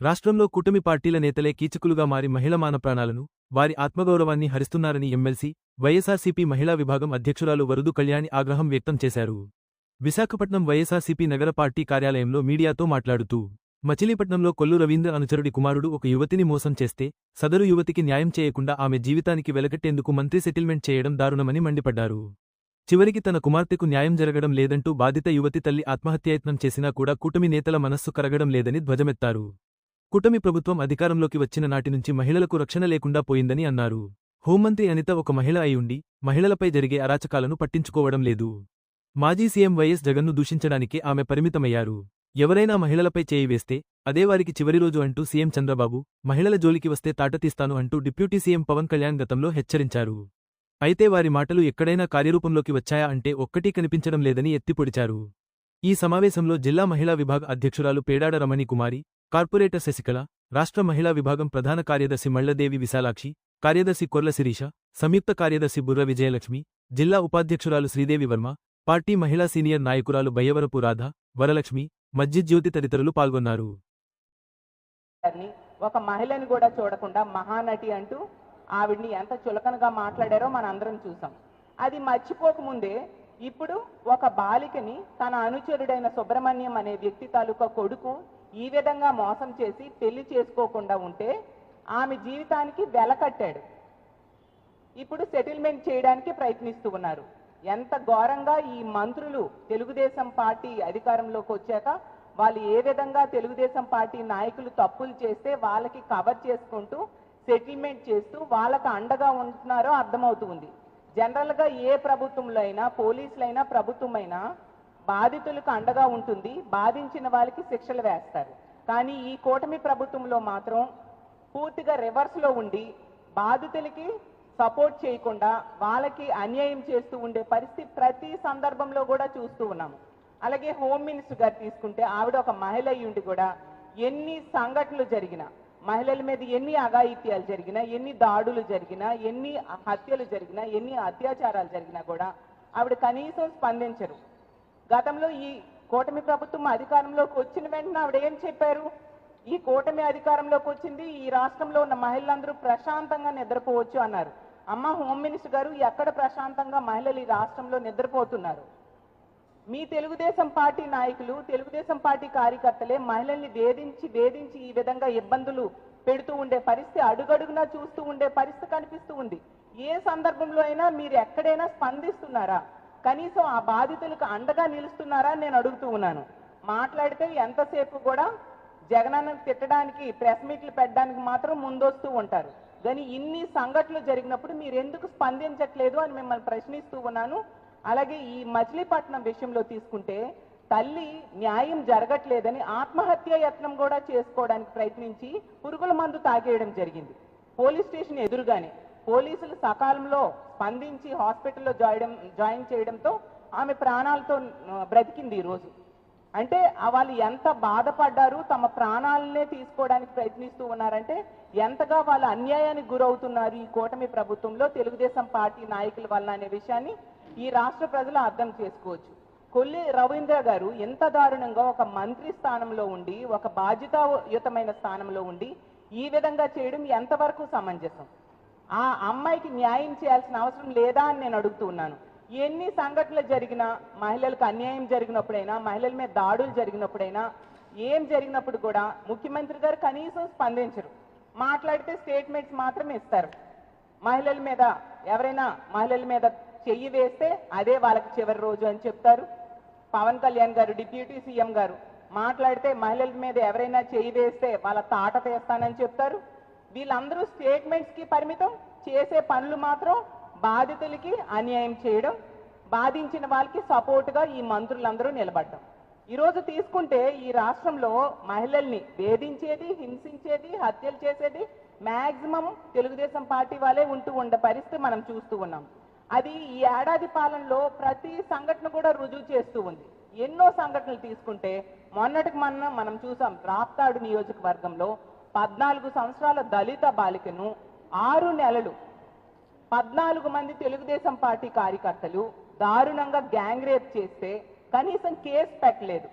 రాష్ట్రంలో కూటమి పార్టీల నేతలే కీచకులుగా మారి మహిళ మానప్రాణాలను, వారి ఆత్మగౌరవాన్ని హరిస్తున్నారని ఎమ్మెల్సీ, వైఎస్సార్సీపీ మహిళా విభాగం అధ్యక్షురాలు వరుదు కళ్యాణి ఆగ్రహం వ్యక్తం చేశారు. విశాఖపట్నం వైఎస్సార్సీపీ నగర పార్టీ కార్యాలయంలో మీడియాతో మాట్లాడుతూ, మచిలీపట్నంలో కొల్లు రవీంద్ర అనుచరుడి కుమారుడు ఒక యువతిని మోసం చేస్తే, సదరు యువతికి న్యాయం చేయకుండా ఆమె జీవితానికి వెలకట్టేందుకు మంత్రి సెటిల్మెంట్ చేయడం దారుణమని మండిపడ్డారు. చివరికి తన కుమార్తెకు న్యాయం జరగడం లేదంటూ బాధిత యువతి తల్లి ఆత్మహత్యాయత్నం చేసినా కూడా కూటమి నేతల మనస్సు కరగడం లేదని ధ్వజమెత్తారు. కూటమి ప్రభుత్వం అధికారంలోకి వచ్చిన నాటి నుంచి మహిళలకు రక్షణ లేకుండా పోయిందని అన్నారు. హోంమంత్రి అనిత ఒక మహిళ అయి ఉండి, మహిళలపై జరిగే అరాచకాలను పట్టించుకోవడం లేదు. మాజీ సీఎం వైఎస్ జగన్ను దూషించడానికే ఆమె పరిమితమయ్యారు. ఎవరైనా మహిళలపై చేయి వేస్తే, అదే వారికి చివరి రోజు అంటూ సీఎం చంద్రబాబు, మహిళల జోలికి వస్తే తాటతీస్తాను అంటూ డిప్యూటీ సీఎం పవన్ కళ్యాణ్ గతంలో హెచ్చరించారు. అయితే వారి మాటలు ఎక్కడైనా కార్యరూపంలోకి వచ్చాయా అంటే ఒక్కటీ కనిపించడం లేదని ఎత్తిపొడిచారు. ఈ సమావేశంలో జిల్లా మహిళా విభాగ అధ్యక్షురాలు పేడాడ రమణి కుమారి, కార్పొరేటర్ శశికళ, రాష్ట్ర మహిళా విభాగం ప్రధాన కార్యదర్శి మళ్లదేవి విశాలాక్షి, కార్యదర్శి కొర్ల శిరీష, సంయుక్త కార్యదర్శి బుర్ర విజయలక్ష్మి, జిల్లా ఉపాధ్యక్షురాలు శ్రీదేవి వర్మ, పార్టీ మహిళా సీనియర్ నాయకురాలు బయ్యవరపు రాధ, వరలక్ష్మి, మస్జిద్ జ్యోతి తదితరులు పాల్గొన్నారు. ఒక మహిళని కూడా చూడకుండా మహానటి అంటూ ఆవిడ్ని ఎంత చులకనగా మాట్లాడారో మనందరం చూసాం. అది మర్చిపోకముందే ఇప్పుడు ఒక బాలికని తన అనుచరుడైన సుబ్రహ్మణ్యం అనే వ్యక్తి తాలూకా కొడుకు ఈ విధంగా మోసం చేసి పెళ్లి చేసుకోకుండా ఉంటే ఆమె జీవితానికి వెలకట్టాడు. ఇప్పుడు సెటిల్మెంట్ చేయడానికి ప్రయత్నిస్తూ ఉన్నారు. ఎంత ఘోరంగా ఈ మంత్రులు తెలుగుదేశం పార్టీ అధికారంలోకి వచ్చాక వాళ్ళు ఏ విధంగా తెలుగుదేశం పార్టీ నాయకులు తప్పులు చేస్తే వాళ్ళకి కవర్ చేసుకుంటూ సెటిల్మెంట్ చేస్తూ వాళ్ళకి అండగా ఉంటున్నారో అర్థమవుతుంది. జనరల్గా ఏ ప్రభుత్వంలో అయినా, పోలీసులైనా, ప్రభుత్వమైనా బాధితులకు అండగా ఉంటుంది, బాధించిన వాళ్ళకి శిక్షలు వేస్తారు. కానీ ఈ కూటమి ప్రభుత్వంలో మాత్రం పూర్తిగా రివర్స్లో ఉండి బాధితులకి సపోర్ట్ చేయకుండా వాళ్ళకి అన్యాయం చేస్తూ ఉండే పరిస్థితి ప్రతి సందర్భంలో కూడా చూస్తూ ఉన్నాము. అలాగే హోమ్ మినిస్టర్ గారు తీసుకుంటే ఆవిడ ఒక మహిళ అయ్యుండి కూడా ఎన్ని సంఘటనలు జరిగినా, మహిళల మీద ఎన్ని అఘాయిత్యాలు జరిగినా, ఎన్ని దాడులు జరిగినా, ఎన్ని హత్యలు జరిగినా, ఎన్ని అత్యాచారాలు జరిగినా కూడా ఆవిడ కనీసం స్పందించరు. గతంలో ఈ కూటమి ప్రభుత్వం అధికారంలోకి వచ్చిన వెంటనే ఆవిడ ఏం చెప్పారు? ఈ కూటమి అధికారంలోకి వచ్చింది, ఈ రాష్ట్రంలో ఉన్న మహిళలందరూ ప్రశాంతంగా నిద్రపోవచ్చు అన్నారు. అమ్మ హోమ్ మినిస్టర్ గారు, ఎక్కడ ప్రశాంతంగా మహిళలు ఈ రాష్ట్రంలో నిద్రపోతున్నారు? మీ తెలుగుదేశం పార్టీ నాయకులు, తెలుగుదేశం పార్టీ కార్యకర్తలే మహిళల్ని వేధించి ఈ విధంగా ఇబ్బందులు పెడుతూ ఉండే పరిస్థితి అడుగడుగునా చూస్తూ ఉండే పరిస్థితి కనిపిస్తూ ఉంది. ఏ సందర్భంలో అయినా మీరు ఎక్కడైనా స్పందిస్తున్నారా? కనీసం ఆ బాధితులకు అండగా నిలుస్తున్నారా నేను అడుగుతూ ఉన్నాను. మాట్లాడితే ఎంతసేపు కూడా జగనన్న తిట్టడానికి, ప్రెస్ మీట్లు పెట్టడానికి మాత్రం ముందొస్తూ ఉంటారు. కానీ ఇన్ని సంఘటనలు జరిగినప్పుడు మీరు ఎందుకు స్పందించట్లేదు అని మిమ్మల్ని ప్రశ్నిస్తూ ఉన్నాను. అలాగే ఈ మచిలీపట్నం విషయంలో తీసుకుంటే తల్లి న్యాయం జరగట్లేదని ఆత్మహత్య యత్నం కూడా చేసుకోవడానికి ప్రయత్నించి పురుగుల మందు తాగేయడం జరిగింది. పోలీస్ స్టేషన్ ఎదురుగానే పోలీసులు సకాలంలో స్పందించి హాస్పిటల్లో జాయిన్ చేయడంతో ఆమె ప్రాణాలతో బ్రతికింది. ఈరోజు అంటే వాళ్ళు ఎంత బాధపడ్డారు, తమ ప్రాణాలనే తీసుకోవడానికి ప్రయత్నిస్తూ ఉన్నారంటే ఎంతగా వాళ్ళు అన్యాయానికి గురవుతున్నారు ఈ కూటమి ప్రభుత్వంలో తెలుగుదేశం పార్టీ నాయకుల వల్ల అనే విషయాన్ని ఈ రాష్ట్ర ప్రజలు అర్థం చేసుకోవచ్చు. కొల్లి రవీంద్ర గారు ఎంత దారుణంగా ఒక మంత్రి స్థానంలో ఉండి, ఒక బాధ్యతాయుతమైన స్థానంలో ఉండి ఈ విధంగా చేయడం ఎంతవరకు సమంజసం? ఆ అమ్మాయికి న్యాయం చేయాల్సిన అవసరం లేదా అని నేను అడుగుతూ ఉన్నాను. ఎన్ని సంఘటనలు జరిగినా, మహిళలకు అన్యాయం జరిగినప్పుడైనా, మహిళల మీద దాడులు జరిగినప్పుడైనా, ఏం జరిగినప్పుడు కూడా ముఖ్యమంత్రి గారు కనీసం స్పందించరు. మాట్లాడితే స్టేట్మెంట్స్ మాత్రం ఇస్తారు. మహిళల మీద ఎవరైనా మహిళల మీద చెయ్యి వేస్తే అదే వాళ్ళకి చివరి రోజు అని చెప్తారు. పవన్ కళ్యాణ్ గారు, డిప్యూటీ సీఎం గారు మాట్లాడితే మహిళల మీద ఎవరైనా చెయ్యి వేస్తే వాళ్ళ తాట తీస్తానని చెప్తారు. వీళ్ళందరూ స్టేట్మెంట్స్కి పరిమితం, చేసే పనులు మాత్రం బాధితులకి అన్యాయం చేయడం, బాధించిన వాళ్ళకి సపోర్టుగా ఈ మంత్రులందరూ నిలబడడం. ఈరోజు తీసుకుంటే ఈ రాష్ట్రంలో మహిళల్ని వేధించేది, హింసించేది, హత్యలు చేసేది మ్యాక్సిమం తెలుగుదేశం పార్టీ వాళ్ళే ఉండే పరిస్థితి మనం చూస్తూ ఉన్నాం. అది ఈ ఏడాది పాలనలో ప్రతి సంఘటన కూడా రుజువు చేస్తూ ఉంది. ఎన్నో సంఘటనలు తీసుకుంటే మొన్నటికి మనం చూసాం రాప్తాడు నియోజకవర్గంలో 14 సంవత్సరాల దళిత బాలికను 6 నెలలు 14 మంది తెలుగుదేశం పార్టీ కార్యకర్తలు దారుణంగా గ్యాంగ్ రేప్ చేస్తే కనీసం కేసు పెట్టలేదు.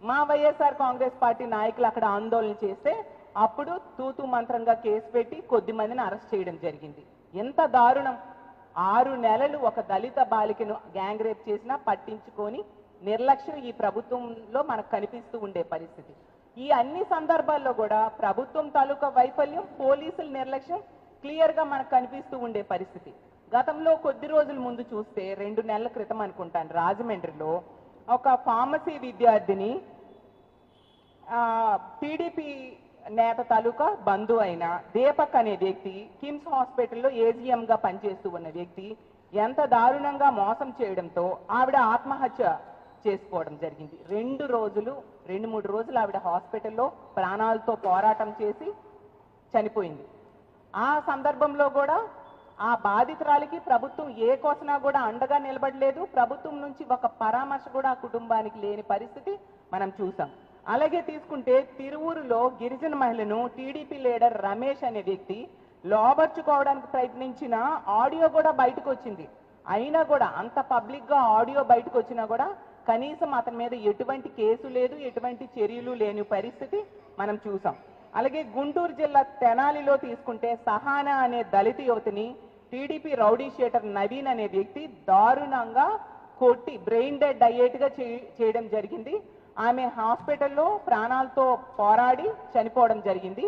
మా వైఎస్ఆర్ కాంగ్రెస్ పార్టీ నాయకులు అక్కడ ఆందోళన చేస్తే అప్పుడు తూతూ మంత్రంగా కేసు పెట్టి కొద్ది మందిని అరెస్ట్ చేయడం జరిగింది. ఎంత దారుణం! 6 నెలలు ఒక దళిత బాలికను గ్యాంగ్ రేప్ చేసినా పట్టించుకొని నిర్లక్ష్యం ఈ ప్రభుత్వంలో మనకు కనిపిస్తూ ఉండే పరిస్థితి. ఈ అన్ని సందర్భాల్లో కూడా ప్రభుత్వం తాలూకా వైఫల్యం, పోలీసుల నిర్లక్ష్యం క్లియర్ గా మనకు కనిపిస్తూ ఉండే పరిస్థితి. గతంలో కొద్ది రోజుల ముందు చూస్తే 2 నెలల క్రితం అనుకుంటాను రాజమండ్రిలో ఒక ఫార్మసీ విద్యార్థిని టీడీపీ నేత తాలూకా బంధువు అయిన దీపక్ అనే వ్యక్తి కిమ్స్ హాస్పిటల్లో ఏజీఎం గా పనిచేస్తూ ఉన్న వ్యక్తి ఎంత దారుణంగా మోసం చేయడంతో ఆవిడ ఆత్మహత్య చేసుకోవడం జరిగింది. 2 3 రోజులు ఆవిడ హాస్పిటల్లో ప్రాణాలతో పోరాటం చేసి చనిపోయింది. ఆ సందర్భంలో కూడా ఆ బాధితురాలికి ప్రభుత్వం ఏ కోసనా కూడా అండగా నిలబడలేదు. ప్రభుత్వం నుంచి ఒక పరామర్శ కూడా ఆ కుటుంబానికి లేని పరిస్థితి మనం చూసాం. అలాగే తీసుకుంటే తిరువూరులో గిరిజన మహిళను టీడీపీ లీడర్ రమేష్ అనే వ్యక్తి లోబర్చుకోవడానికి ప్రయత్నించిన ఆడియో కూడా బయటకు వచ్చింది. అయినా కూడా అంత పబ్లిక్ గా ఆడియో బయటకు వచ్చినా కూడా కనీసం అతని మీద ఎటువంటి కేసు లేదు, ఎటువంటి చర్యలు లేని పరిస్థితి మనం చూసాం. అలాగే గుంటూరు జిల్లా తెనాలిలో తీసుకుంటే సహానా అనే దళిత యువతిని టీడీపీ రౌడీ షీటర్ నవీన్ అనే వ్యక్తి దారుణంగా కొట్టి బ్రెయిన్ డెడ్ అయ్యేట్టుగా చేయడం జరిగింది. ఆమె హాస్పిటల్లో ప్రాణాలతో పోరాడి చనిపోవడం జరిగింది.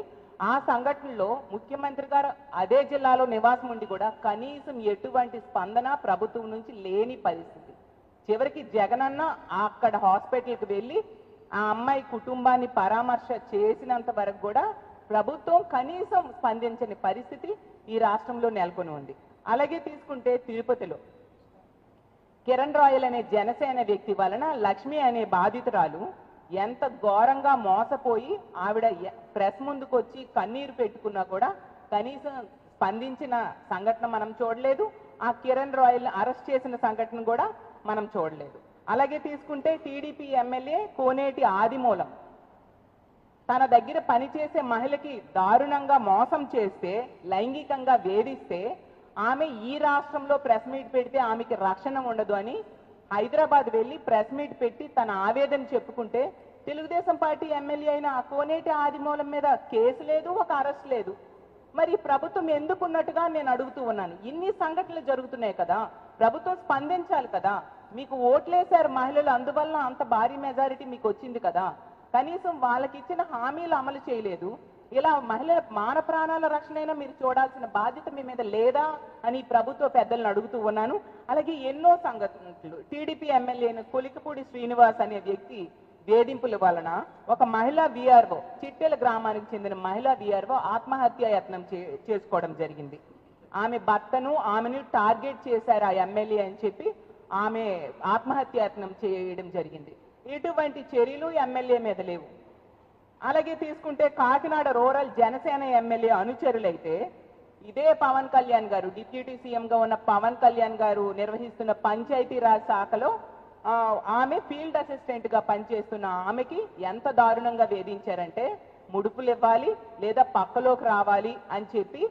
ఆ సంఘటనలో ముఖ్యమంత్రి గారు అదే జిల్లాలో నివాసం ఉండి కూడా కనీసం ఎటువంటి స్పందన ప్రభుత్వం నుంచి లేని పరిస్థితి. చివరికి జగనన్న అక్కడ హాస్పిటల్కి వెళ్ళి ఆ అమ్మాయి కుటుంబాన్ని పరామర్శ చేసినంత వరకు కూడా ప్రభుత్వం కనీసం స్పందించని పరిస్థితి ఈ రాష్ట్రంలో నెలకొని ఉంది. అలాగే తీసుకుంటే తిరుపతిలో కిరణ్ రాయల్ అనే జనసేన వ్యక్తి వలన లక్ష్మి అనే బాధితురాలు ఎంత ఘోరంగా మోసపోయి ఆవిడ ప్రెస్ ముందుకు వచ్చి కన్నీరు పెట్టుకున్నా కూడా కనీసం స్పందించిన సంఘటన మనం చూడలేదు. ఆ కిరణ్ రాయల్ అరెస్ట్ చేసిన సంఘటన కూడా మనం చూడలేదు. అలాగే తీసుకుంటే టీడీపీ ఎమ్మెల్యే కోనేటి ఆదిమూలం తన దగ్గర పనిచేసే మహిళకి దారుణంగా మోసం చేస్తే, లైంగికంగా వేధిస్తే ఆమె ఈ రాష్ట్రంలో ప్రెస్ మీట్ పెడితే ఆమెకి రక్షణ ఉండదు అని హైదరాబాద్ వెళ్ళి ప్రెస్ మీట్ పెట్టి తన ఆవేదన చెప్పుకుంటే తెలుగుదేశం పార్టీ ఎమ్మెల్యే అయిన ఆ కోనేటి ఆదిమూలం మీద కేసు లేదు, ఒక అరెస్ట్ లేదు. మరి ప్రభుత్వం ఎందుకున్నట్టుగా నేను అడుగుతూ ఉన్నాను. ఇన్ని సంఘటనలు జరుగుతున్నాయి కదా, ప్రభుత్వం స్పందించాలి కదా. మీకు ఓట్లేశారు మహిళలు, అందువల్ల అంత భారీ మెజారిటీ మీకు వచ్చింది కదా. కనీసం వాళ్ళకి ఇచ్చిన హామీలు అమలు చేయలేదు. ఇలా మహిళల మాన ప్రాణాల రక్షణైనా మీరు చూడాల్సిన బాధ్యత మీ మీద లేదా అని ప్రభుత్వ పెద్దలను అడుగుతూ ఉన్నాను. అలాగే ఎన్నో సంఘటనలు టీడీపీ ఎమ్మెల్యే కొలికపూడి శ్రీనివాస్ అనే వ్యక్తి వేధింపుల వలన ఒక మహిళా విఆర్ఓ, చిట్టెల గ్రామానికి చెందిన మహిళా విఆర్ఓ ఆత్మహత్య యత్నం చేసుకోవడం జరిగింది. ఆమె భర్తను ఆమెను టార్గెట్ చేశారు ఆ ఎమ్మెల్యే అని చెప్పి ఆమె ఆత్మహత్య యత్నం చేయడం జరిగింది. ఇటువంటి చర్యలు ఎమ్మెల్యే మీద లేవు. అలాగే తీసుకుంటే కాకినాడ రూరల్ జనసేన ఎమ్మెల్యే అనుచరులైతే ఇదే పవన్ కళ్యాణ్ గారు, డిప్యూటీ సీఎంగా ఉన్న పవన్ కళ్యాణ్ గారు నిర్వహిస్తున్న పంచాయతీరాజ్ శాఖలో ఆమె ఫీల్డ్ అసిస్టెంట్ గా పనిచేస్తున్న ఆమెకి ఎంత దారుణంగా వేధించారంటే ముడుపులు ఇవ్వాలి లేదా పక్కలోకి రావాలి అని చెప్పి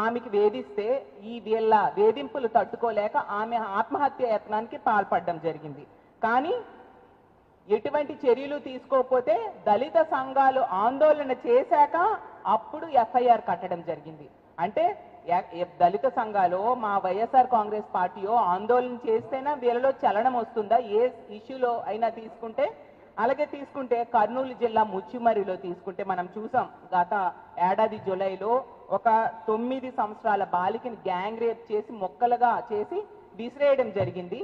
ఆమెకి వేధిస్తే ఈ వీళ్ళ వేధింపులు తట్టుకోలేక ఆమె ఆత్మహత్య యత్నానికి పాల్పడడం జరిగింది. కానీ ఎటువంటి చర్యలు తీసుకోకపోతే దళిత సంఘాలు ఆందోళన చేశాక అప్పుడు ఎఫ్ఐఆర్ కట్టడం జరిగింది. అంటే దళిత సంఘాలు మా వైఎస్ఆర్ కాంగ్రెస్ పార్టీయో ఆందోళన చేస్తేనే వీళ్ళలో చలనం వస్తుందా ఏ ఇష్యూలో అయినా తీసుకుంటే. అలాగే తీసుకుంటే కర్నూలు జిల్లా ముచ్చిమరిలో తీసుకుంటే మనం చూసాం గత ఏడాది జూలైలో ఒక 9 సంవత్సరాల బాలికని గ్యాంగ్ రేప్ చేసి మొక్కలుగా చేసి విసిరేయడం జరిగింది.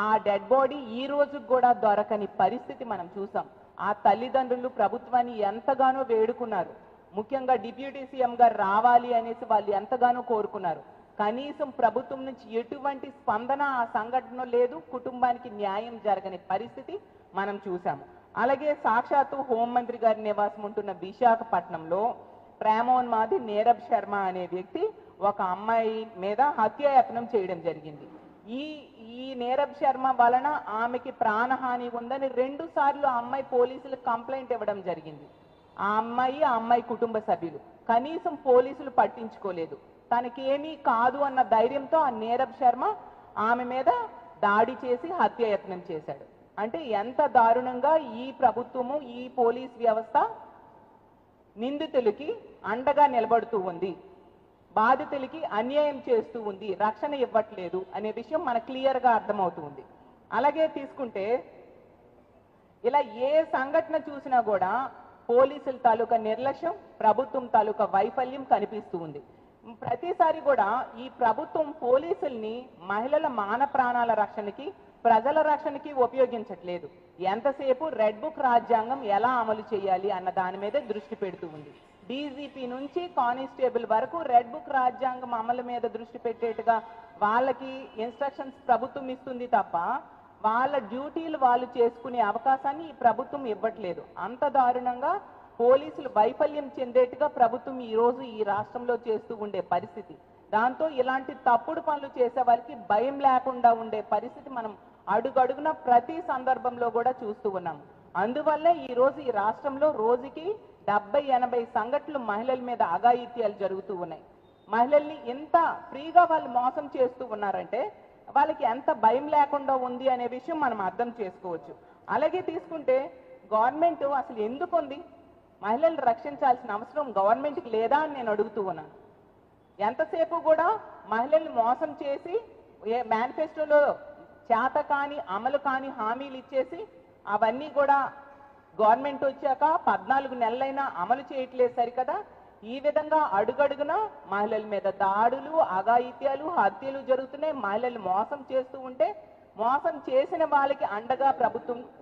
ఆ డెడ్ బాడీ ఈ రోజు కూడా దొరకని పరిస్థితి మనం చూసాం. ఆ తల్లిదండ్రులు ప్రభుత్వాన్ని ఎంతగానో వేడుకున్నారు. ముఖ్యంగా డిప్యూటీ సీఎం గారు రావాలి అనేసి వాళ్ళు ఎంతగానో కోరుకున్నారు. కనీసం ప్రభుత్వం నుంచి ఎటువంటి స్పందన ఆ సంఘటన లేదు, కుటుంబానికి న్యాయం జరగని పరిస్థితి మనం చూసాము. అలాగే సాక్షాత్తు హోంమంత్రి గారి నివాసం ఉంటున్న విశాఖపట్నంలో ప్రేమోన్మాది నీరబ్ శర్మ అనే వ్యక్తి ఒక అమ్మాయి మీద హత్యాయత్నం చేయడం జరిగింది. ఈ ఈ నీరబ్ శర్మ వలన ఆమెకి ప్రాణహాని ఉందని 2 సార్లు ఆ అమ్మాయి పోలీసులకు కంప్లైంట్ ఇవ్వడం జరిగింది. ఆ అమ్మాయి కుటుంబ సభ్యులు కనీసం పోలీసులు పట్టించుకోలేదు. తనకేమీ కాదు అన్న ధైర్యంతో ఆ నీరబ్ శర్మ ఆమె మీద దాడి చేసి హత్యాయత్నం చేశాడు. అంటే ఎంత దారుణంగా ఈ ప్రభుత్వము, ఈ పోలీస్ వ్యవస్థ నిందితులకి అండగా నిలబడుతూ ఉంది, బాధితులకి అన్యాయం చేస్తూ ఉంది, రక్షణ ఇవ్వట్లేదు అనే విషయం మనకు క్లియర్గా అర్థమవుతుంది. అలాగే తీసుకుంటే ఇలా ఏ సంఘటన చూసినా కూడా పోలీసుల తాలూకా నిర్లక్ష్యం, ప్రభుత్వం తాలూకా వైఫల్యం కనిపిస్తూ ఉంది. ప్రతిసారి కూడా ఈ ప్రభుత్వం పోలీసుల్ని మహిళల మాన ప్రాణాల రక్షణకి, ప్రజల రక్షణకి ఉపయోగించట్లేదు. ఎంతసేపు రెడ్ బుక్ రాజ్యాంగం ఎలా అమలు చేయాలి అన్న దాని మీదే దృష్టి పెడుతూ ఉంది. డీజీపీ నుంచి కానిస్టేబుల్ వరకు రెడ్ బుక్ రాజ్యాంగం అమలు మీద దృష్టి పెట్టేట్టుగా వాళ్ళకి ఇన్స్ట్రక్షన్స్ ప్రభుత్వం ఇస్తుంది తప్ప వాళ్ళ డ్యూటీలు వాళ్ళు చేసుకునే అవకాశాన్ని ఈ ప్రభుత్వం ఇవ్వట్లేదు. అంత దారుణంగా పోలీసులు వైఫల్యం చెందేట్టుగా ప్రభుత్వం ఈ రోజు ఈ రాష్ట్రంలో చేస్తూ ఉండే పరిస్థితి. దాంతో ఇలాంటి తప్పుడు పనులు చేసే వాళ్ళకి భయం లేకుండా ఉండే పరిస్థితి మనం అడుగడుగున ప్రతి సందర్భంలో కూడా చూస్తూ ఉన్నాం. అందువల్లే ఈ రోజు ఈ రాష్ట్రంలో రోజుకి 70-80 సంఘటనలు మహిళల మీద అఘాయిత్యాలు జరుగుతూ ఉన్నాయి. మహిళల్ని ఎంత ఫ్రీగా వాళ్ళు మోసం చేస్తూ ఉన్నారంటే వాళ్ళకి ఎంత భయం లేకుండా ఉంది అనే విషయం మనం అర్థం చేసుకోవచ్చు. అలాగే తీసుకుంటే గవర్నమెంట్ అసలు ఎందుకు ఉంది? మహిళలు రక్షించాల్సిన అవసరం గవర్నమెంట్కి లేదా అని నేను అడుగుతూ ఉన్నాను. ఎంతసేపు కూడా మహిళల్ని మోసం చేసి మేనిఫెస్టోలో చేత కాని అమలు కాని హామీలు ఇచ్చేసి అవన్నీ కూడా గవర్నమెంట్ వచ్చాక 14 నెలలైనా అమలు చేయట్లేదు సరికదా. ఈ విధంగా అడుగడుగున మహిళల మీద దాడులు, అఘాయిత్యాలు, హత్యలు జరుగుతున్నాయి. మహిళలు మోసం చేస్తూ ఉంటే మోసం చేసిన వాళ్ళకి అండగా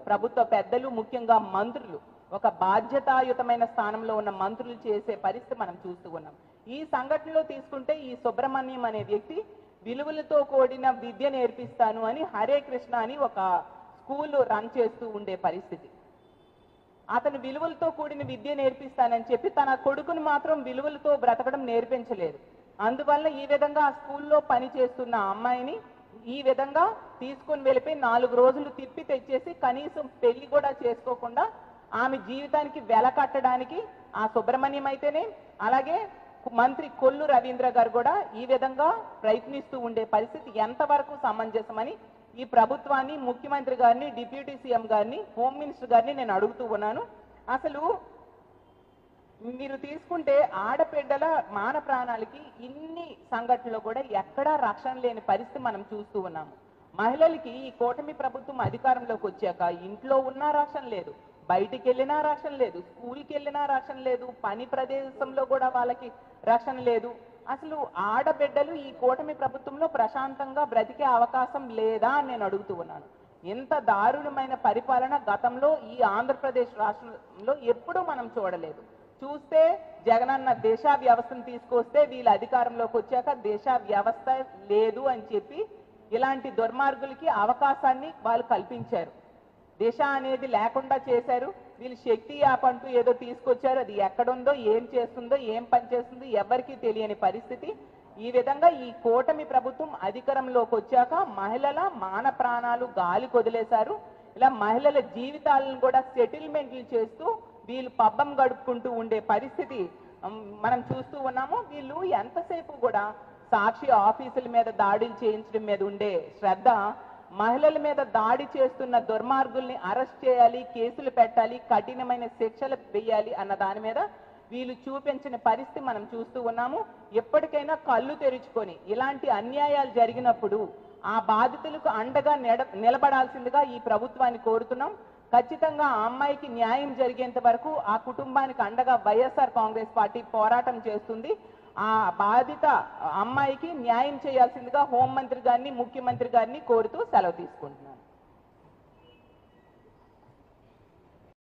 ప్రభుత్వ పెద్దలు, ముఖ్యంగా మంత్రులు, ఒక బాధ్యతాయుతమైన స్థానంలో ఉన్న మంత్రులు చేసే పరిస్థితి మనం చూస్తూ ఉన్నాం. ఈ సంఘటనలో తీసుకుంటే ఈ సుబ్రహ్మణ్యం అనే వ్యక్తి విలువలతో కూడిన విద్య నేర్పిస్తాను అని హరే కృష్ణ అని ఒక స్కూల్ రన్ చేస్తూ ఉండే పరిస్థితి. అతను విలువలతో కూడిన విద్య నేర్పిస్తానని చెప్పి తన కొడుకును మాత్రం విలువలతో బ్రతకడం నేర్పించలేదు. అందువల్ల ఈ విధంగా ఆ స్కూల్లో పని చేస్తున్న అమ్మాయిని ఈ విధంగా తీసుకొని వెళ్ళిపోయి 4 రోజులు తిప్పి తెచ్చేసి కనీసం పెళ్లి కూడా చేసుకోకుండా ఆమె జీవితానికి వెల కట్టడానికి ఆ సుబ్రహ్మణ్యం అయితేనే, అలాగే మంత్రి కొల్లు రవీంద్ర గారు కూడా ఈ విధంగా ప్రయత్నిస్తూ ఉండే పరిస్థితి ఎంతవరకు సమంజసమని ఈ ప్రభుత్వాన్ని, ముఖ్యమంత్రి గారిని, డిప్యూటీ సీఎం గారిని, హోమ్ మినిస్టర్ గారిని నేను అడుగుతూ ఉన్నాను. అసలు మీరు తీసుకుంటే ఆడపిడ్డల మాన ప్రాణాలకి ఇన్ని సంఘటనలు కూడా ఎక్కడా రక్షణ లేని పరిస్థితి మనం చూస్తూ ఉన్నాము. మహిళలకి ఈ కూటమి ప్రభుత్వం అధికారంలోకి వచ్చాక ఇంట్లో ఉన్నా రక్షణ లేదు, బయటికి వెళ్ళినా రక్షణ లేదు, స్కూల్కి వెళ్ళినా రక్షణ లేదు, పని ప్రదేశంలో కూడా వాళ్ళకి రక్షణ లేదు. అసలు ఆడబిడ్డలు ఈ కూటమి ప్రభుత్వంలో ప్రశాంతంగా బ్రతికే అవకాశం లేదా అని నేను అడుగుతూ ఉన్నాను. ఇంత దారుణమైన పరిపాలన గతంలో ఈ ఆంధ్రప్రదేశ్ రాష్ట్రంలో ఎప్పుడూ మనం చూడలేదు. చూస్తే జగనన్న దేశ వ్యవస్థను తీసుకొస్తే వీళ్ళ అధికారంలోకి వచ్చాక దేశ వ్యవస్థ లేదు అని చెప్పి ఇలాంటి దుర్మార్గులకి అవకాశాన్ని వాళ్ళు కల్పించారు. దిశ అనేది లేకుండా చేశారు. వీళ్ళు శక్తి యాప్ అంటూ ఏదో తీసుకొచ్చారు. అది ఎక్కడుందో, ఏం చేస్తుందో, ఏం పని చేస్తుందో ఎవరికీ తెలియని పరిస్థితి. ఈ విధంగా ఈ కూటమి ప్రభుత్వం అధికారంలోకి వచ్చాక మహిళల మాన ప్రాణాలు గాలి కొదిలేశారు. ఇలా మహిళల జీవితాలను కూడా సెటిల్మెంట్లు చేస్తూ వీళ్ళు పబ్బం గడుపుకుంటూ ఉండే పరిస్థితి మనం చూస్తూ ఉన్నాము. వీళ్ళు ఎంతసేపు కూడా సాక్షి ఆఫీసుల మీద దాడులు చేయించడం మీద ఉండే శ్రద్ధ మహిళల మీద దాడి చేస్తున్న దుర్మార్గుల్ని అరెస్ట్ చేయాలి, కేసులు పెట్టాలి, కఠినమైన శిక్షలు వేయాలి అన్న దాని మీద వీళ్ళు చూపించిన పరిస్థితి మనం చూస్తూ ఉన్నాము. ఎప్పటికైనా కళ్ళు తెరుచుకొని ఇలాంటి అన్యాయాలు జరిగినప్పుడు ఆ బాధితులకు అండగా నిలబడాల్సిందిగా ఈ ప్రభుత్వాన్ని కోరుతున్నాం. ఖచ్చితంగా ఆ అమ్మాయికి న్యాయం జరిగేంత వరకు ఆ కుటుంబానికి అండగా వైఎస్ఆర్ కాంగ్రెస్ పార్టీ పోరాటం చేస్తుంది. ఆ బాధిత అమ్మాయికి న్యాయం చేయాల్సిందిగా హోంమంత్రి గారిని, ముఖ్యమంత్రి గారిని కోరుతూ సెలవు తీసుకుంటున్నాను.